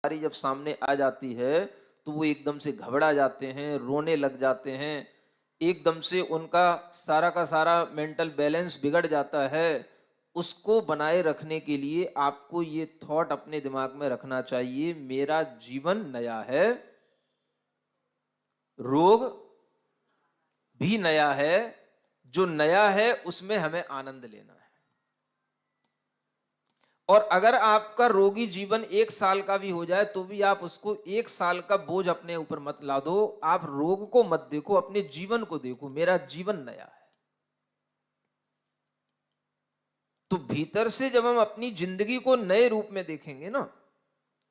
बीमारी जब सामने आ जाती है तो वो एकदम से घबरा जाते हैं, रोने लग जाते हैं, एकदम से उनका सारा का सारा मेंटल बैलेंस बिगड़ जाता है। उसको बनाए रखने के लिए आपको ये थॉट अपने दिमाग में रखना चाहिए, मेरा जीवन नया है, रोग भी नया है, जो नया है उसमें हमें आनंद लेना है। और अगर आपका रोगी जीवन 1 साल का भी हो जाए तो भी आप उसको 1 साल का बोझ अपने ऊपर मत ला दो। आप रोग को मत देखो, अपने जीवन को देखो, मेरा जीवन नया है। तो भीतर से जब हम अपनी जिंदगी को नए रूप में देखेंगे ना,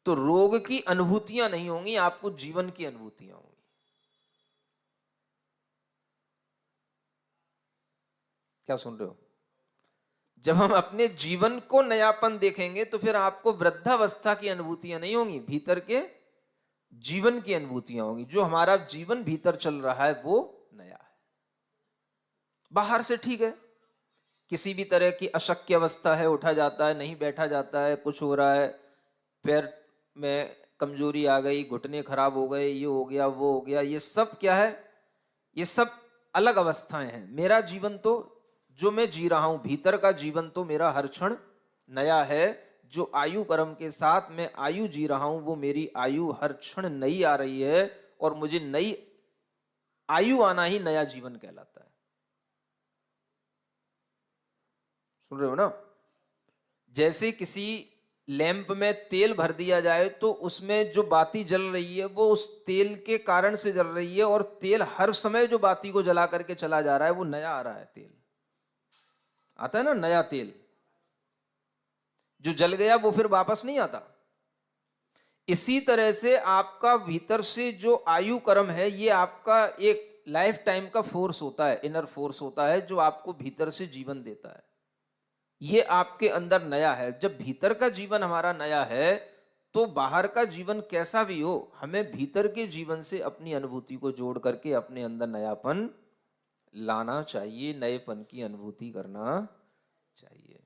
तो रोग की अनुभूतियां नहीं होंगी, आपको जीवन की अनुभूतियां होंगी। क्या सुन रहे हो? जब हम अपने जीवन को नयापन देखेंगे तो फिर आपको वृद्धावस्था की अनुभूतियां नहीं होंगी, भीतर के जीवन की अनुभूतियां होंगी। जो हमारा जीवन भीतर चल रहा है वो नया है। बाहर से ठीक है, किसी भी तरह की अशक्य अवस्था है, उठा जाता है, नहीं बैठा जाता है, कुछ हो रहा है, पैर में कमजोरी आ गई, घुटने खराब हो गए, ये हो गया, वो हो गया, ये सब क्या है? ये सब अलग अवस्थाएं हैं। मेरा जीवन तो जो मैं जी रहा हूं, भीतर का जीवन तो मेरा हर क्षण नया है। जो आयु कर्म के साथ मैं आयु जी रहा हूं, वो मेरी आयु हर क्षण नई आ रही है, और मुझे नई आयु आना ही नया जीवन कहलाता है। सुन रहे हो ना? जैसे किसी लैंप में तेल भर दिया जाए तो उसमें जो बाती जल रही है वो उस तेल के कारण से जल रही है, और तेल हर समय जो बाती को जला करके चला जा रहा है वो नया आ रहा है। तेल आता है ना, नया तेल। जो जल गया वो फिर वापस नहीं आता। इसी तरह से आपका भीतर से जो आयु कर्म है, ये आपका एक लाइफ टाइम का फोर्स होता है, इनर फोर्स होता है, जो आपको भीतर से जीवन देता है। ये आपके अंदर नया है। जब भीतर का जीवन हमारा नया है तो बाहर का जीवन कैसा भी हो, हमें भीतर के जीवन से अपनी अनुभूति को जोड़ करके अपने अंदर नयापन लाना चाहिए, नएपन की अनुभूति करना चाहिए।